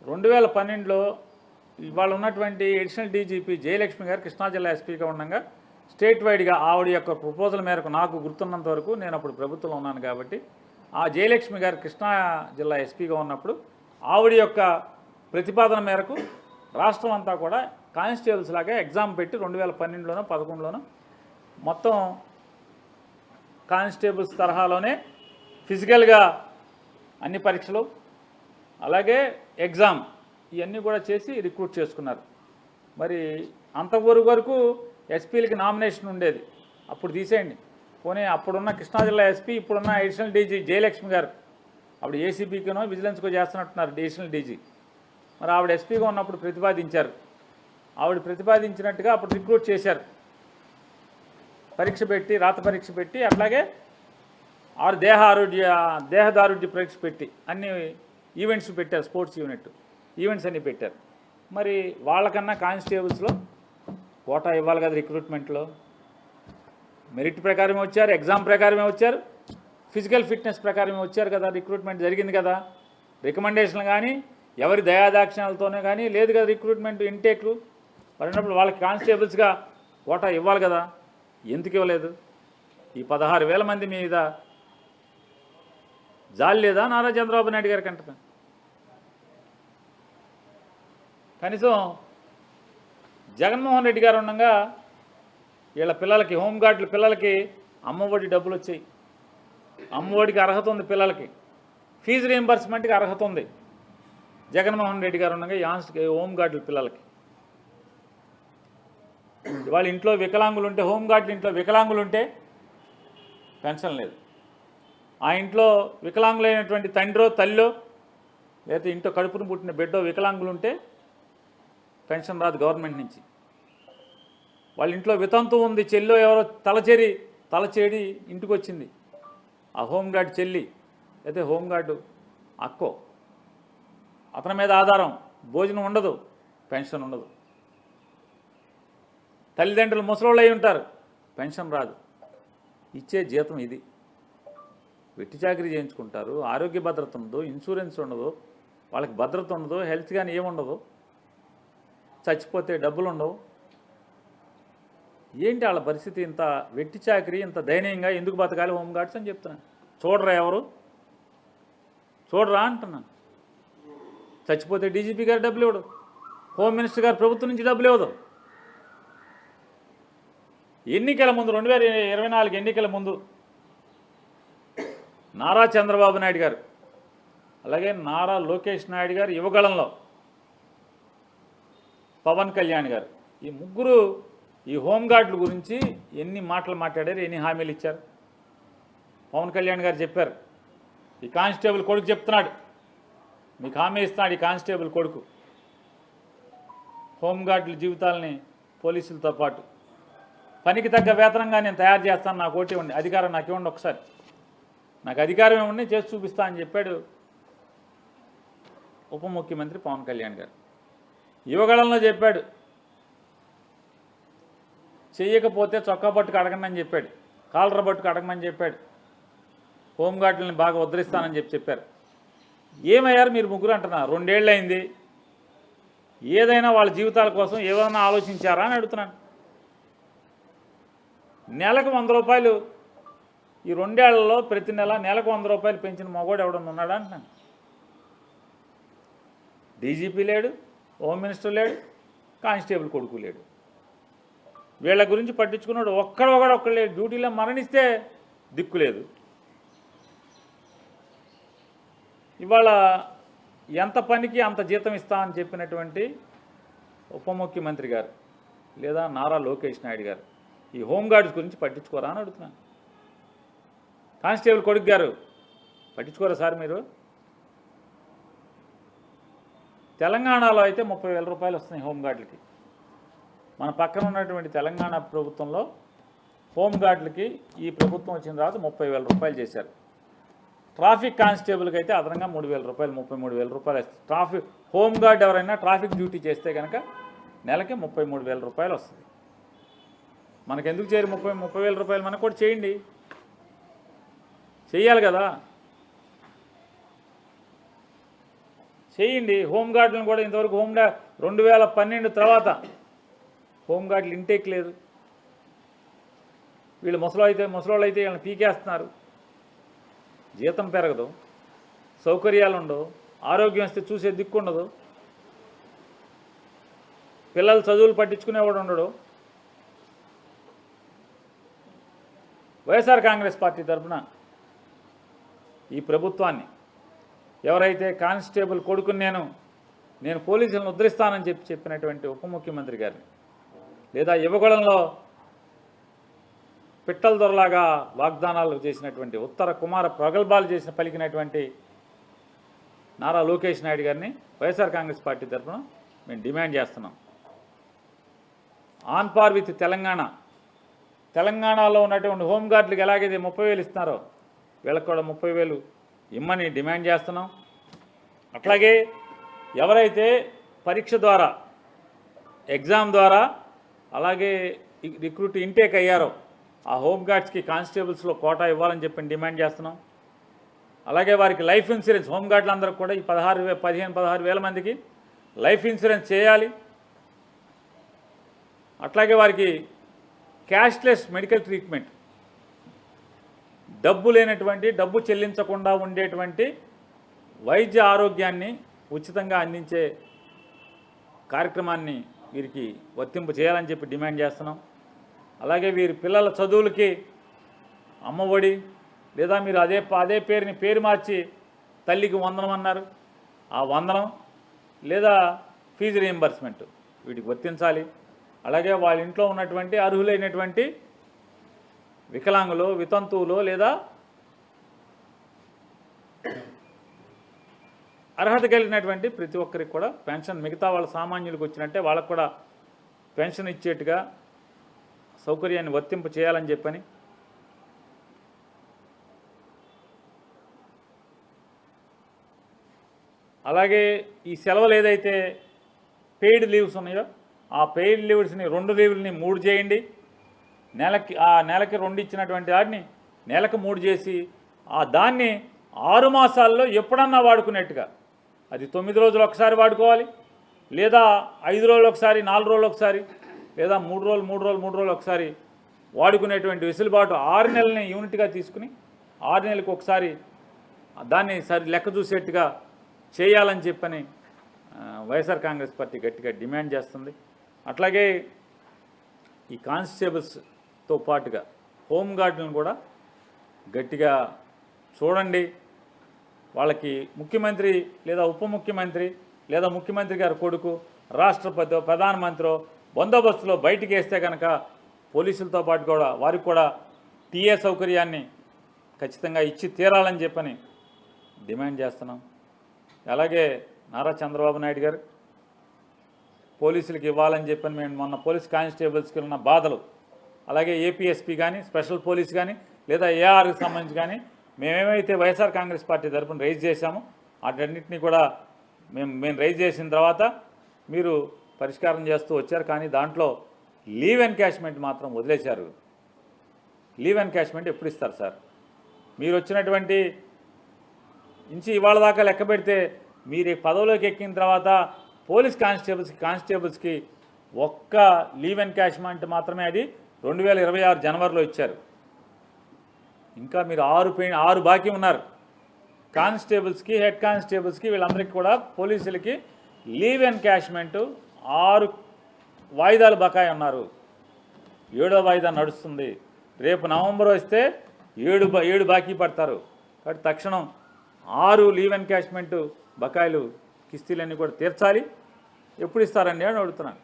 2012లో ఇవాళ ఉన్నటువంటి additional DGP Jayalakshmi గారు కృష్ణా జిల్లా ఎస్పీగా ఉండగా స్టేట్ వైడ్గా ఆవిడ యొక్క ప్రపోజల్ మేరకు నాకు గుర్తున్నంత వరకు నేను అప్పుడు ప్రభుత్వంలో ఉన్నాను కాబట్టి ఆ జయలక్ష్మి గారు కృష్ణా జిల్లా ఎస్పీగా ఉన్నప్పుడు ఆవిడ యొక్క ప్రతిపాదన మేరకు రాష్ట్రం అంతా కూడా కానిస్టేబుల్స్ లాగా ఎగ్జామ్ పెట్టి 2012లోనో 2011లోనో మొత్తం కానిస్టేబుల్స్ తరహాలోనే ఫిజికల్గా అన్ని పరీక్షలు అలాగే ఎగ్జామ్ ఇవన్నీ కూడా చేసి రిక్రూట్ చేసుకున్నారు. మరి అంతవరకు ఎస్పీలకి నామినేషన్ ఉండేది, అప్పుడు తీసేయండి. పోనీ అప్పుడున్న కృష్ణా జిల్లా ఎస్పీ ఇప్పుడున్న అడిషనల్ డీజీ జయలక్ష్మి గారు అప్పుడు ఏసీబీకినో విజిలెన్స్కో చేస్తున్నట్టున్నారు అడిషనల్ డీజీ. మరి ఆవిడ ఎస్పీగా ఉన్నప్పుడు ప్రతిపాదించారు, ఆవిడ ప్రతిపాదించినట్టుగా అప్పుడు రిక్రూట్ చేశారు, పరీక్ష పెట్టి రాత పరీక్ష పెట్టి అట్లాగే ఆరు దేహదారుఢ్య పరీక్ష పెట్టి అన్ని ఈవెంట్స్ పెట్టారు, స్పోర్ట్స్ ఈవెంట్స్ అన్నీ పెట్టారు. మరి వాళ్ళకన్నా కానిస్టేబుల్స్లో కోటా ఇవ్వాలి కదా, రిక్రూట్మెంట్లో మెరిట్ ప్రకారమే వచ్చారు, ఎగ్జామ్ ప్రకారమే వచ్చారు, ఫిజికల్ ఫిట్నెస్ ప్రకారమే వచ్చారు కదా, రిక్రూట్మెంట్ జరిగింది కదా. రికమెండేషన్లు కానీ ఎవరి దయాదాక్షిణ్యాలతోనే కానీ లేదు కదా రిక్రూట్మెంట్ ఇంటేక్లు. మరినప్పుడు వాళ్ళకి కానిస్టేబుల్స్గా కోటా ఇవ్వాలి కదా, ఎందుకు ఇవ్వలేదు? ఈ 16,000 మంది మీద జాలి లేదా నారా చంద్రబాబు నాయుడు గారికి అంట? కనీసం జగన్మోహన్ రెడ్డి గారు ఉండగా వీళ్ళ పిల్లలకి హోంగార్డుల పిల్లలకి అమ్మఒడి డబ్బులు వచ్చాయి, అమ్మఒడికి అర్హత ఉంది, పిల్లలకి ఫీజు రీయింబర్స్మెంట్కి అర్హత ఉంది. జగన్మోహన్ రెడ్డి గారు ఉండగా హోంగార్డుల పిల్లలకి వాళ్ళ ఇంట్లో వికలాంగులు ఉంటే, హోంగార్డుల ఇంట్లో వికలాంగులు ఉంటే పెన్షన్ లేదు. ఆ ఇంట్లో వికలాంగులైనటువంటి తండ్రో తల్లో లేకపోతే ఇంట్లో కడుపును పుట్టిన బిడ్డో వికలాంగులు ఉంటే పెన్షన్ రాదు గవర్నమెంట్ నుంచి. వాళ్ళ ఇంట్లో వితంతు ఉంది, చెల్లో ఎవరో తలచేడి ఇంటికి వచ్చింది, ఆ హోంగార్డు చెల్లి అయితే హోంగార్డు అక్కో, అతని మీద ఆధారం, భోజనం ఉండదు, పెన్షన్ ఉండదు. తల్లిదండ్రులు ముసలోళ్ళు అయి ఉంటారు, పెన్షన్ రాదు. ఇచ్చే జీతం ఇది. వెట్టి చాకరీ చేయించుకుంటారు, ఆరోగ్య భద్రత ఉండదు, ఇన్సూరెన్స్ ఉండదు, వాళ్ళకి భద్రత ఉండదు, హెల్త్ కానీ ఏముండదు, చచ్చిపోతే డబ్బులు ఉండవు. ఏంటి వాళ్ళ పరిస్థితి? ఇంత వెట్టి చాకరీ, ఇంత దయనీయంగా ఎందుకు బతకాలి హోంగార్డ్స్ అని చెప్తున్నాను. చూడరా, ఎవరు చూడరా అంటున్నాను. చచ్చిపోతే డీజీపీ గారు డబ్బులు ఇవ్వడు, హోమ్ మినిస్టర్ గారు ప్రభుత్వం నుంచి డబ్బులు ఇవ్వదు. ఎన్నికల ముందు 2024 ఎన్నికల ముందు నారా చంద్రబాబు నాయుడు గారు అలాగే నారా లోకేష్ నాయుడు గారు యువగళంలో పవన్ కళ్యాణ్ గారు ఈ ముగ్గురు ఈ హోంగార్డుల గురించి ఎన్ని మాటలు మాట్లాడారు, ఎన్ని హామీలు ఇచ్చారు. పవన్ కళ్యాణ్ గారు చెప్పారు, ఈ కానిస్టేబుల్ కొడుకు చెప్తున్నాడు, మీకు హామీ ఇస్తున్నాడు ఈ కానిస్టేబుల్ కొడుకు, హోంగార్డుల జీవితాలని పోలీసులతో పాటు పనికి తగ్గ వేతనంగా నేను తయారు చేస్తాను, నాకు ఓటే ఉండి అధికారం నాకు ఇవ్వండి, ఒకసారి నాకు అధికారం ఏముండి చేసి చూపిస్తా అని చెప్పాడు ఉప ముఖ్యమంత్రి పవన్ కళ్యాణ్ గారు. యువగళంలో చెప్పాడు, చెయ్యకపోతే చొక్కా పట్టుకు అడగండి అని చెప్పాడు, కాలర పట్టుకు అడగమని చెప్పాడు, హోంగార్డులని బాగా ఉద్ధరిస్తానని చెప్పారు. ఏమయ్యారు మీరు ముగ్గురు అంటున్నారు? 2 ఏళ్ళు అయింది, ఏదైనా వాళ్ళ జీవితాల కోసం ఏమైనా ఆలోచించారా అని అడుగుతున్నాను. నెలకు 100 రూపాయలు, ఈ 2 ఏళ్లలో ప్రతి నెల నెలకు 100 రూపాయలు పెంచిన మగోడు ఎవడన్నా ఉన్నాడా అంటున్నాను. డీజీపీ లేడు, హోమ్ మినిస్టర్ లేడు, కానిస్టేబుల్ కొడుకు లేడు. వీళ్ళ గురించి పట్టించుకున్నాడు ఒక్కడు లేడు. డ్యూటీలో మరణిస్తే దిక్కు లేదు. ఇవాళ ఎంత పనికి అంత జీతం ఇస్తామని చెప్పినటువంటి ఉప ముఖ్యమంత్రి గారు లేదా నారా లోకేష్ నాయుడు గారు ఈ హోంగార్డ్స్ గురించి పట్టించుకోరా అని అడుగుతున్నాను. కానిస్టేబుల్ కొడుకు గారు పట్టించుకోరా సార్ మీరు? తెలంగాణలో అయితే 30,000 రూపాయలు వస్తున్నాయి హోంగార్డులకి. మన పక్కన ఉన్నటువంటి తెలంగాణ ప్రభుత్వంలో హోంగార్డులకి ఈ ప్రభుత్వం వచ్చిన తర్వాత 30,000 రూపాయలు చేశారు. ట్రాఫిక్ కానిస్టేబుల్కి అయితే అదనంగా 3,000 రూపాయలు, 33,000 రూపాయలు వస్తుంది. హోంగార్డ్ ఎవరైనా ట్రాఫిక్ డ్యూటీ చేస్తే కనుక నెలకి 33,000 రూపాయలు వస్తుంది. మనకెందుకు చేరి 30,000 రూపాయలు? మనకు కూడా చేయండి, చెయ్యాలి కదా. చేయండి. హోంగార్డులను కూడా ఇంతవరకు 2012 తర్వాత హోంగార్డులు ఇంటేక్ లేదు. వీళ్ళు ముసలోళ్ళు అయితే వీళ్ళని పీకేస్తున్నారు. జీతం పెరగదు, సౌకర్యాలు ఉండవు, ఆరోగ్యం వస్తే చూసే దిక్కుండదు, పిల్లలు చదువులు పట్టించుకునేవాడు ఉండడు. వైఎస్ఆర్ కాంగ్రెస్ పార్టీ తరఫున ఈ ప్రభుత్వాన్ని ఎవరైతే కానిస్టేబుల్ కొడుకుని నేను పోలీసులను ఉద్ధరిస్తానని చెప్పినటువంటి ఉప ముఖ్యమంత్రి గారిని, లేదా యువకులంలో పిట్టల దొరలాగా వాగ్దానాలు చేసినటువంటి ఉత్తర కుమార ప్రగల్భాలు పలికినటువంటి నారా లోకేష్ నాయుడు గారిని వైఎస్ఆర్ కాంగ్రెస్ పార్టీ తరఫున మేము డిమాండ్ చేస్తున్నాం. ఆన్ పార్ విత్ తెలంగాణలో ఉన్నటువంటి హోంగార్డులకు ఎలాగైతే 30,000 ఇస్తున్నారో వీళ్ళకి కూడా 30,000 ఇమ్మని డిమాండ్ చేస్తున్నాం. అట్లాగే ఎవరైతే పరీక్ష ద్వారా, ఎగ్జామ్ ద్వారా అలాగే రిక్రూట్ ఇంటేక్ అయ్యారో ఆ హోంగార్డ్స్కి కానిస్టేబుల్స్లో కోటా ఇవ్వాలని చెప్పి డిమాండ్ చేస్తున్నాం. అలాగే వారికి లైఫ్ ఇన్సూరెన్స్, హోంగార్డులందరికీ కూడా ఈ 16,000 మందికి లైఫ్ ఇన్సూరెన్స్ చేయాలి. అట్లాగే వారికి క్యాష్లెస్ మెడికల్ ట్రీట్మెంట్, డబ్బు చెల్లించకుండా ఉండేటువంటి వైద్య ఆరోగ్యాన్ని ఉచితంగా అందించే కార్యక్రమాన్ని వీరికి వర్తింపు చేయాలని చెప్పి డిమాండ్ చేస్తున్నాం. అలాగే వీరి పిల్లల చదువులకి అమ్మఒడి, లేదా మీరు అదే పేరు మార్చి తల్లికి వందనం అన్నారు, ఆ వందనం లేదా ఫీజు రీయింబర్స్మెంట్ వీటికి వర్తించాలి. అలాగే వాళ్ళ ఇంట్లో ఉన్నటువంటి అర్హులైనటువంటి వికలాంగులు, వితంతువులు లేదా అర్హత కలిగినటువంటి ప్రతి ఒక్కరికి కూడా పెన్షన్, మిగతా వాళ్ళ సామాన్యులకు వచ్చినట్టే వాళ్ళకు కూడా పెన్షన్ ఇచ్చేట్టుగా సౌకర్యాన్ని వర్తింపు చేయాలని చెప్పని, అలాగే ఈ సెలవులు ఏదైతే పెయిడ్ లీవ్స్ ఉన్నాయో ఆ పెయిడ్ లీవ్స్ని 2 లీవ్లని 3 చేయండి. నెలకి 2 ఇచ్చినటువంటి వాటిని నెలకు 3 చేసి దాన్ని 6 మాసాల్లో ఎప్పుడన్నా వాడుకునేట్టుగా, అది 9 రోజులు ఒకసారి వాడుకోవాలి, లేదా 5 రోజులు ఒకసారి, 4 రోజులు ఒకసారి, లేదా 3 రోజులు ఒకసారి వాడుకునేటువంటి వెసులుబాటు 6 నెలలని యూనిట్గా తీసుకుని 6 నెలలకు ఒకసారి దాన్ని లెక్క చూసేట్టుగా చేయాలని చెప్పని వైఎస్ఆర్ కాంగ్రెస్ పార్టీ గట్టిగా డిమాండ్ చేస్తుంది. అట్లాగే ఈ కానిస్టేబుల్స్తో పాటుగా హోంగార్డులను కూడా గట్టిగా చూడండి. వాళ్ళకి ముఖ్యమంత్రి లేదా ఉప ముఖ్యమంత్రి లేదా ముఖ్యమంత్రి గారి కొడుకు, రాష్ట్రపతి, ప్రధానమంత్రి బందోబస్తులో బయటికి వేస్తే కనుక పోలీసులతో పాటు కూడా వారికి కూడా టీఏ సౌకర్యాన్ని ఖచ్చితంగా ఇచ్చి తీరాలని చెప్పని డిమాండ్ చేస్తున్నాం. అలాగే నారా చంద్రబాబు నాయుడు గారు పోలీసులకు ఇవ్వాలని చెప్పని మేము మొన్న పోలీస్ కానిస్టేబుల్స్కి ఉన్న బాధలు, అలాగే ఏపీఎస్పీ కానీ, స్పెషల్ పోలీస్ కానీ, లేదా ఏఆర్కి సంబంధించి కానీ మేమేమైతే వైఎస్ఆర్ కాంగ్రెస్ పార్టీ తరఫున రైజ్ చేశామో వాటన్నిటినీ కూడా మేము రైజ్ చేసిన తర్వాత మీరు పరిష్కారం చేస్తూ వచ్చారు. కానీ దాంట్లో లీవ్ ఎన్కాష్మెంట్ మాత్రం వదిలేశారు. లీవ్ ఎన్కాష్మెంట్ ఎప్పుడు ఇస్తారు సార్? మీరు వచ్చినటువంటి నుంచి ఇవాళ దాకా లెక్క పెడితే మీరు పదవిలోకి ఎక్కిన తర్వాత పోలీస్ కానిస్టేబుల్స్కి ఒక్క లీవ్ ఎన్కాష్మెంట్ మాత్రమే అది 2026 జనవరిలో ఇచ్చారు. ఇంకా మీరు 6 బాకీ ఉన్నారు. కానిస్టేబుల్స్కి, హెడ్ కానిస్టేబుల్స్కి, వీళ్ళందరికీ కూడా పోలీసులకి లీవ్ ఎన్కాష్మెంట్ 6 వాయిదాలు బకాయి ఉన్నారు. 7వ వాయిదా నడుస్తుంది. రేపు నవంబర్ వస్తే 7 బాకీ పడతారు. కాబట్టి తక్షణం 6 లీవ్ ఎన్కాష్మెంట్ బకాయిలు కిస్తీలన్నీ కూడా తీర్చాలి. ఎప్పుడు ఇస్తారండి అని అడుగుతున్నాను.